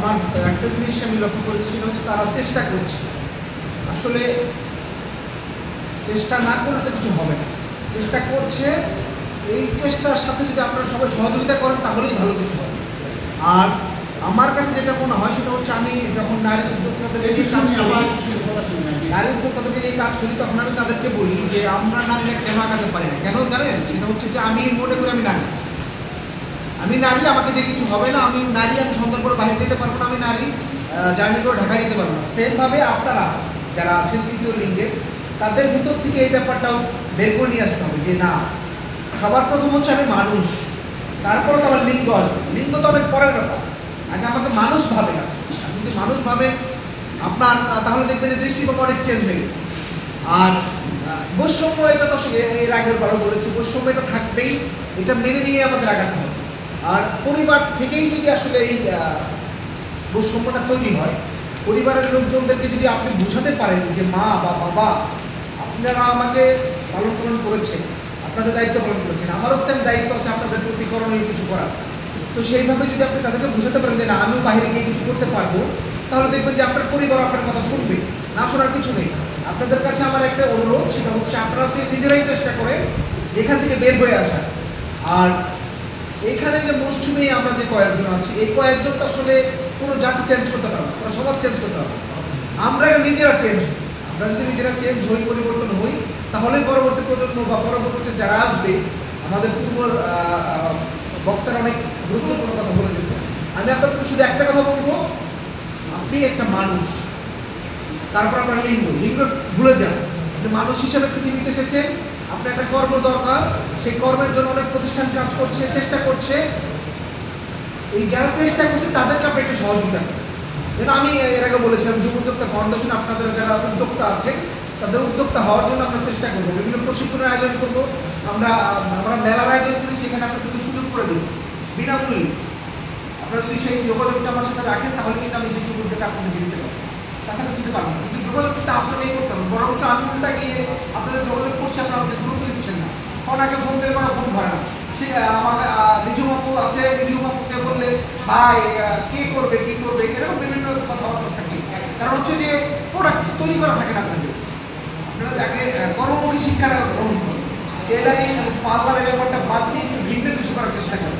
আমার একটা জিনিস আমি লক্ষ্য করেছি, সেটা হচ্ছে তারা চেষ্টা করছে। আসলে চেষ্টা না করলে তো কিছু হবে না। চেষ্টা করছে, এই চেষ্টার সাথে যদি আপনারা সবাই সহযোগিতা করেন তাহলেই ভালো কিছু হবে। আর আমার কাছে যেটা মনে হয় সেটা হচ্ছে, আমি যখন নারী উদ্যোক্তাদেরকে নিয়ে কাজ করি তখন আমি তাদেরকে বলি যে আমরা নারীরা কেন আগাতে পারি না। কেন জানেন? সেটা হচ্ছে যে আমি মনে করি আমি নারী, আমাকে দিয়ে কিছু হবে না। আমি নারী, আমি সন্তান করে বাইরে যেতে পারবো না। আমি নারী, জার্নি করে ঢাকায় যেতে পারবো না। সেমভাবে আপনারা যারা আছেন তৃতীয় লিঙ্গে, তাদের ভিতর থেকে এই ব্যাপারটাও বের করে নিয়ে আসতে হবে যে না, সবার প্রথম হচ্ছে আমি মানুষ, তারপরে তো আমার লিঙ্গ আসবে। লিঙ্গ তো অনেক পরের ব্যাপার, আগে আমাকে মানুষ ভাবে না। আপনি যদি মানুষ ভাবে আপনার, তাহলে দেখবেন যে দৃষ্টিকোণ অনেক চেঞ্জ হয়ে গেছে। আর বৈষম্য, এটা তো আসলে এর আগের বারও বলেছি, বৈষম্য এটা থাকবেই, এটা মেনে নিয়ে আমাদের আগাতে হবে। আর পরিবার থেকেই যদি আসলে এই বৈষম্যটা তৈরি হয়, পরিবারের লোকজনদেরকে যদি আপনি বোঝাতে পারেন যে মা বা বাবা, আপনারা আমাকে পালন পালন করেছেন, আপনাদের দায়িত্ব পালন করেছেন, আমারও সেম দায়িত্ব আছে আপনাদের প্রতি করণীয় কিছু করার। তো সেইভাবে যদি আপনি তাদেরকে বোঝাতে পারেন যে না, আমিও বাইরে গিয়ে কিছু করতে পারবো, তাহলে দেখবেন যে আপনার পরিবার আপনার কথা শুনবে, না শোনার কিছু নেই। আপনাদের কাছে আমার একটা অনুরোধ, সেটা হচ্ছে আপনারা নিজেরাই চেষ্টা করে যেখান থেকে বের হয়ে আসা। আর এইখানে যে মুষ্টিমেয় আমরা যে কয়েকজন আছি, এই কয়েকজন তো আসলে কোনো জাতি চেঞ্জ করতে পারবো না, কোনো সমাজ চেঞ্জ করতে পারবো। আমরা নিজেরা চেঞ্জ হই। আমরা যদি নিজেরা চেঞ্জ হই, পরিবর্তন হই, তাহলে পরবর্তী প্রজন্ম বা পরবর্তীতে যারা আসবে, আমাদের পূর্ব বক্তারা অনেক গুরুত্বপূর্ণ কথা বলে গেছে। আমি আপনাদেরকে শুধু একটা কথা বলবো, আপনি একটা মানুষ, তারপর আপনার লিঙ্গ ভুলে যান। আপনি মানুষ হিসেবে পৃথিবীতে এসেছেন, আপনার একটা কর্ম দরকার, সেই কর্মের জন্য অনেক প্রতিষ্ঠান কাজ করছে, চেষ্টা করছে। এই যারা চেষ্টা করছে তাদেরকে আপনি একটু সহযোগিতা করেন। যেন আমি এর আগে বলেছিলাম, যুব উদ্যোক্তা ফাউন্ডেশন, আপনাদের যারা উদ্যোক্তা আছে তাদের উদ্যোক্তা হওয়ার জন্য আমরা চেষ্টা করবো। বিভিন্ন প্রশিক্ষণের আয়োজন করবো, আমরা মেলার আয়োজন করি, সেখানে আপনাদেরকে সুযোগ করে দেবো বিনামূল্যে। আপনারা যদি সেই যোগাযোগটা আমার সাথে রাখেন, তাহলে কিন্তু আমি সেই সুযোগটা আপনাদের দিতে পারবো। তাছাড়া দিতে পারবো না, কিন্তু যোগাযোগটা আপনাকেই করতে হবে। বরঞ্চ আমি উল্টা গিয়ে আপনাদের যোগাযোগ করছি, আপনারা আমাকে গুরুত্ব দিচ্ছেন না। ওনাকে ফোন দিলে কোনো ফোন ধরে না। সে আমার নিজু বাপু আছে, নিজু বাপুকে বললে ভাই কে করবে কি করবে, এরকম বিভিন্ন কথাবার্তা থাকে। কারণ হচ্ছে যে প্রোডাক্ট তৈরি করা থাকে না আপনাদের। আপনারা যাকে কর্মমুখী শিক্ষাটা গ্রহণ করেন, টেলারিং পার্লারের ব্যাপারটা বাদ দিয়ে একটু ভিন্ন কিছু করার চেষ্টা করেন।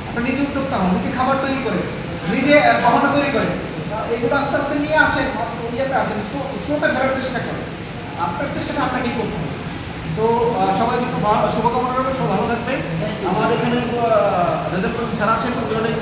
আপনার নিজে উদ্যোক্তা হন, নিজে খাবার তৈরি করেন, নিজে গহনা তৈরি করেন, এগুলো আস্তে আস্তে নিয়ে আসেন, ইয়েতে আসেন, স্রোতে ফেরার চেষ্টা করেন। আপনার চেষ্টাটা আপনাকেই করতে হবে। তো সবাই জন্য শুভকামনা করবে, সব ভালো থাকবে। আমার এখানে রেজাল্ট স্যার আছেন, উনি অনেক